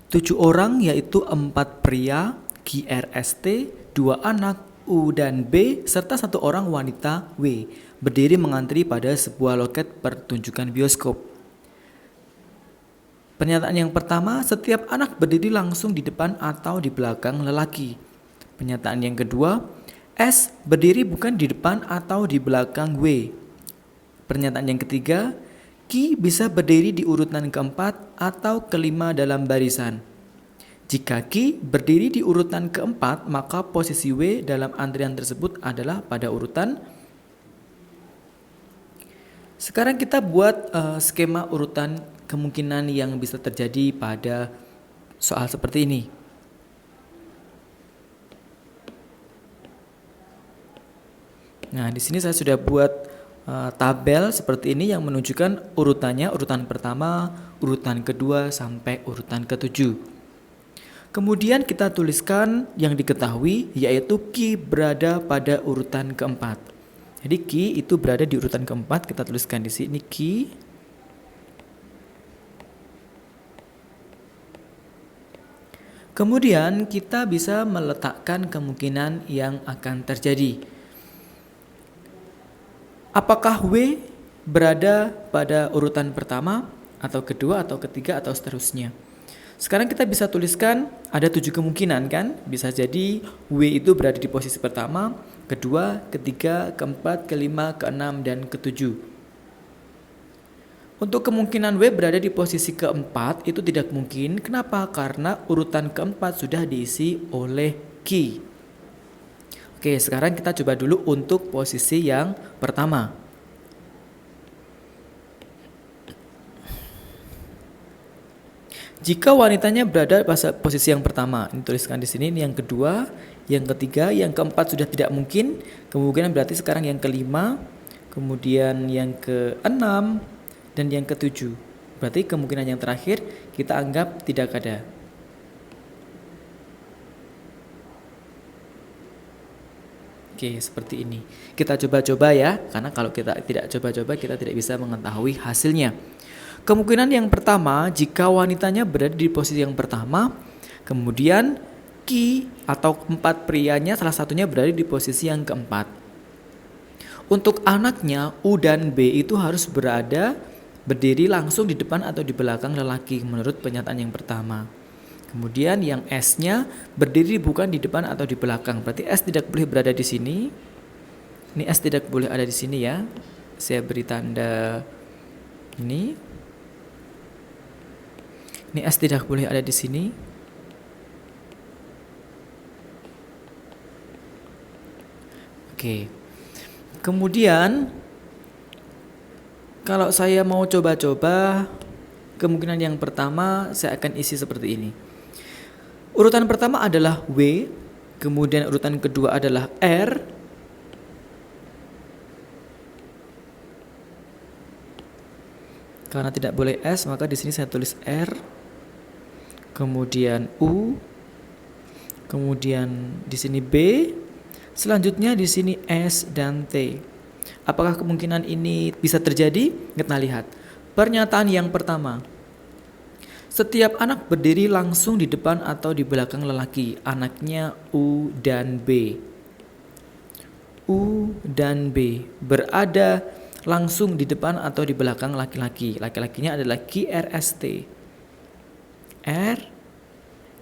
7 orang yaitu 4 pria, QRST, 2 anak, U dan B, serta 1 orang wanita, W, berdiri mengantri pada sebuah loket pertunjukan bioskop. Pernyataan yang pertama, setiap anak berdiri langsung di depan atau di belakang lelaki. Pernyataan yang kedua, S berdiri bukan di depan atau di belakang W. Pernyataan yang ketiga, Q bisa berdiri di urutan keempat atau kelima dalam barisan. Jika Q berdiri di urutan keempat, maka posisi W dalam antrian tersebut adalah pada urutan. Sekarang kita buat skema urutan kemungkinan yang bisa terjadi pada soal seperti ini. Nah, di sini saya sudah buat tabel seperti ini yang menunjukkan urutannya, urutan pertama, urutan kedua, sampai urutan ketujuh. Kemudian kita tuliskan yang diketahui, yaitu Q berada pada urutan keempat. Jadi Q itu berada di urutan keempat, kita tuliskan di sini Q. Kemudian kita bisa meletakkan kemungkinan yang akan terjadi. Apakah W berada pada urutan pertama, atau kedua, atau ketiga, atau seterusnya? Sekarang kita bisa tuliskan ada 7 kemungkinan kan? Bisa jadi W itu berada di posisi pertama, kedua, ketiga, keempat, kelima, keenam, dan ketujuh. Untuk kemungkinan W berada di posisi keempat itu tidak mungkin. Kenapa? Karena urutan keempat sudah diisi oleh Q. Oke, sekarang kita coba dulu untuk posisi yang pertama. Jika wanitanya berada pada posisi yang pertama, ini tuliskan di sini. Ini yang kedua, yang ketiga, yang keempat sudah tidak mungkin. Kemungkinan berarti sekarang yang kelima, kemudian yang keenam, dan yang ketujuh. Berarti kemungkinan yang terakhir kita anggap tidak ada. Oke, seperti ini. Kita coba-coba ya, karena kalau kita tidak coba-coba kita tidak bisa mengetahui hasilnya. Kemungkinan yang pertama, jika wanitanya berada di posisi yang pertama, kemudian Q atau 4 prianya salah satunya berada di posisi yang keempat. Untuk anaknya U dan B itu harus berdiri langsung di depan atau di belakang lelaki menurut pernyataan yang pertama. Kemudian yang S-nya berdiri bukan di depan atau di belakang. Berarti S tidak boleh berada di sini. Ini S tidak boleh ada di sini ya. Saya beri tanda ini. Ini S tidak boleh ada di sini. Oke. Kemudian kalau saya mau coba-coba, kemungkinan yang pertama saya akan isi seperti ini. Urutan pertama adalah W, kemudian urutan kedua adalah R, karena tidak boleh S maka di sini saya tulis R, kemudian U, kemudian di sini B, selanjutnya di sini S dan T. Apakah kemungkinan ini bisa terjadi? Kita lihat. Pernyataan yang pertama. Setiap anak berdiri langsung di depan atau di belakang lelaki. Anaknya U dan B. U dan B berada langsung di depan atau di belakang laki-laki. Laki-lakinya adalah QRST. R,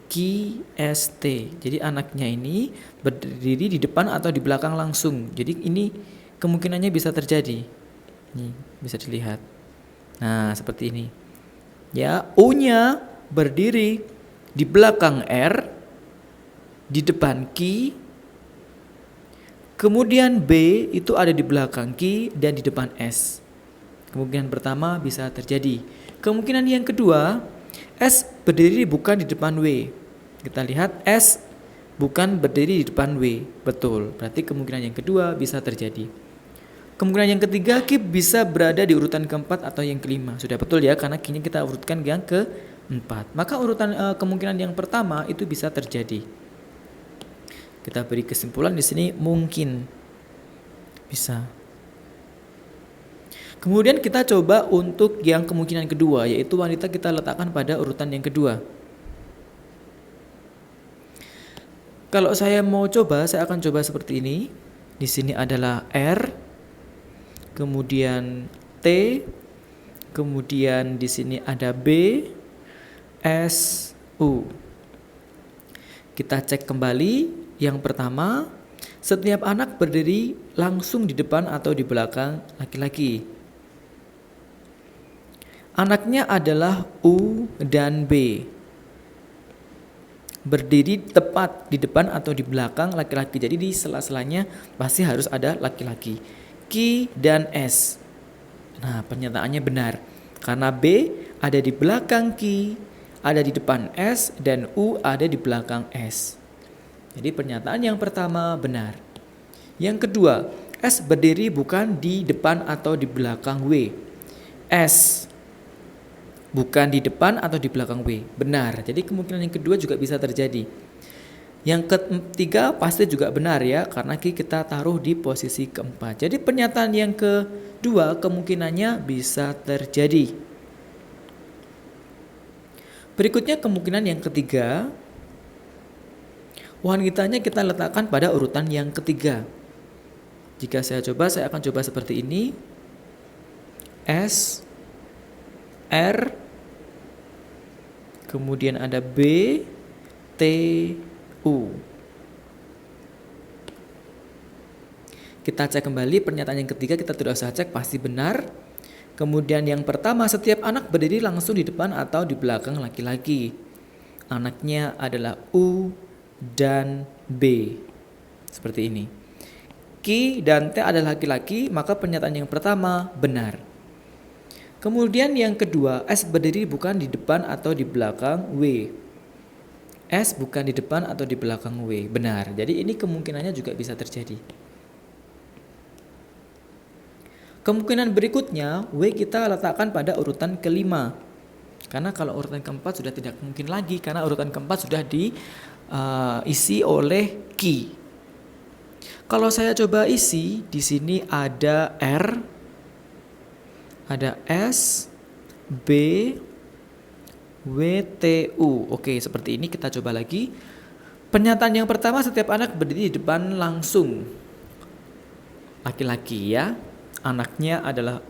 QST. Jadi anaknya ini berdiri di depan atau di belakang langsung. Jadi ini kemungkinannya bisa terjadi. Nih, bisa dilihat. Nah, seperti ini. Ya, U-nya berdiri di belakang R, di depan Q, kemudian B itu ada di belakang Q dan di depan S. Kemungkinan pertama bisa terjadi. Kemungkinan yang kedua, S berdiri bukan di depan W. Kita lihat S bukan berdiri di depan W. Betul, berarti kemungkinan yang kedua bisa terjadi. Kemungkinan yang ketiga, Q bisa berada di urutan keempat atau yang kelima. Sudah betul ya, karena Q-nya kita urutkan yang keempat. Maka urutan kemungkinan yang pertama itu bisa terjadi. Kita beri kesimpulan di sini mungkin bisa. Kemudian kita coba untuk yang kemungkinan kedua, yaitu wanita kita letakkan pada urutan yang kedua. Kalau saya mau coba, saya akan coba seperti ini. Di sini adalah R, kemudian T, kemudian di sini ada B, S, U. Kita cek kembali. Yang pertama, setiap anak berdiri langsung di depan atau di belakang laki-laki. Anaknya adalah U dan B. Berdiri tepat di depan atau di belakang laki-laki. Jadi di sela-selanya pasti harus ada laki-laki. Q dan S. Nah, pernyataannya benar. Karena B ada di belakang Q, ada di depan S, dan U ada di belakang S. Jadi pernyataan yang pertama benar. Yang kedua, S berdiri bukan di depan atau di belakang W. S bukan di depan atau di belakang W. Benar. Jadi kemungkinan yang kedua juga bisa terjadi. Yang ketiga pasti juga benar ya, karena kita taruh di posisi keempat. Jadi pernyataan yang kedua kemungkinannya bisa terjadi. Berikutnya kemungkinan yang ketiga, wanitanya kita letakkan pada urutan yang ketiga. Jika saya akan coba seperti ini. S, R, kemudian ada B, T, U. Kita cek kembali pernyataan yang ketiga, kita tidak usah cek, pasti benar. Kemudian yang pertama, setiap anak berdiri langsung di depan atau di belakang laki-laki. Anaknya adalah U dan B. Seperti ini. Q dan T adalah laki-laki, maka pernyataan yang pertama benar. Kemudian yang kedua, S berdiri bukan di depan atau di belakang W. S bukan di depan atau di belakang W. Benar. Jadi ini kemungkinannya juga bisa terjadi. Kemungkinan berikutnya, W kita letakkan pada urutan kelima. Karena kalau urutan keempat sudah tidak mungkin lagi, karena urutan keempat sudah diisi oleh Q. Kalau saya coba isi, di sini ada R, ada S, B, W, T, U. Oke, seperti ini kita coba lagi. Pernyataan yang pertama, setiap anak berdiri di depan langsung laki-laki ya. Anaknya adalah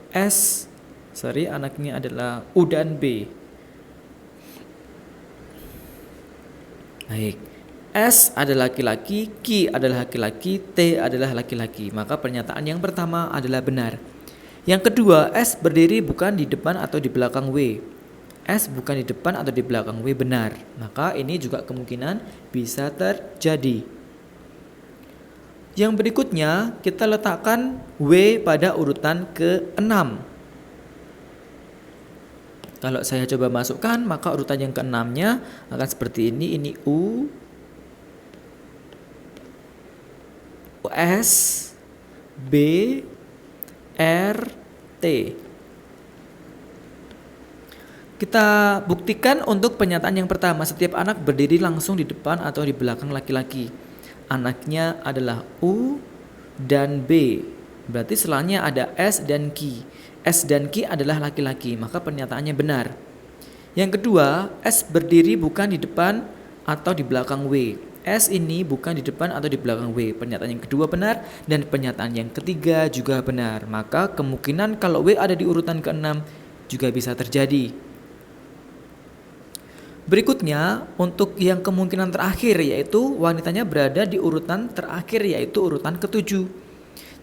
anaknya adalah U dan B. Baik. S adalah laki-laki, Q adalah laki-laki, T adalah laki-laki. Maka pernyataan yang pertama adalah benar. Yang kedua, S berdiri bukan di depan atau di belakang W. S bukan di depan atau di belakang W, benar. Maka ini juga kemungkinan bisa terjadi. Yang berikutnya, kita letakkan W pada urutan ke-6. Kalau saya coba masukkan, maka urutan yang ke-6-nya akan seperti ini. Ini U, S, B, R, T. Kita buktikan untuk pernyataan yang pertama, setiap anak berdiri langsung di depan atau di belakang laki-laki. Anaknya adalah U dan B. Berarti selanya ada S dan Q. S dan Q adalah laki-laki, maka pernyataannya benar. Yang kedua, S berdiri bukan di depan atau di belakang W. S ini bukan di depan atau di belakang W. Pernyataan yang kedua benar, dan pernyataan yang ketiga juga benar. Maka kemungkinan kalau W ada di urutan ke-6 juga bisa terjadi. Berikutnya, untuk yang kemungkinan terakhir, yaitu wanitanya berada di urutan terakhir, yaitu urutan ke-7.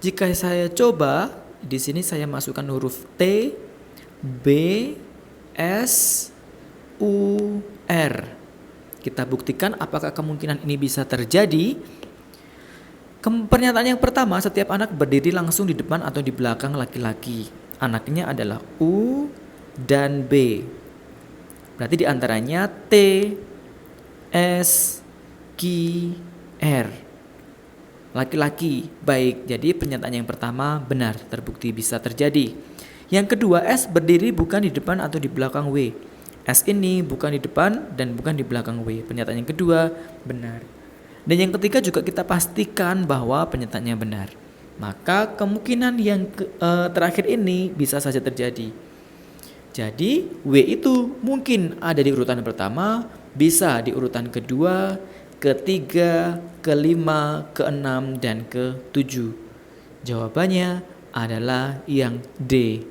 Jika saya coba, di sini saya masukkan huruf T, B, S, U, R. Kita buktikan apakah kemungkinan ini bisa terjadi. Pernyataan yang pertama, setiap anak berdiri langsung di depan atau di belakang laki-laki. Anaknya adalah U dan B. Berarti diantaranya T, S, Q, R. Laki-laki. Baik, jadi pernyataan yang pertama benar, terbukti bisa terjadi. Yang kedua, S berdiri bukan di depan atau di belakang W. S ini bukan di depan dan bukan di belakang W. Pernyataan yang kedua benar. Dan yang ketiga juga kita pastikan bahwa pernyataannya benar. Maka kemungkinan yang terakhir ini bisa saja terjadi. Jadi W itu mungkin ada di urutan pertama, bisa di urutan kedua, ketiga, kelima, keenam, dan ketujuh? Jawabannya adalah yang D,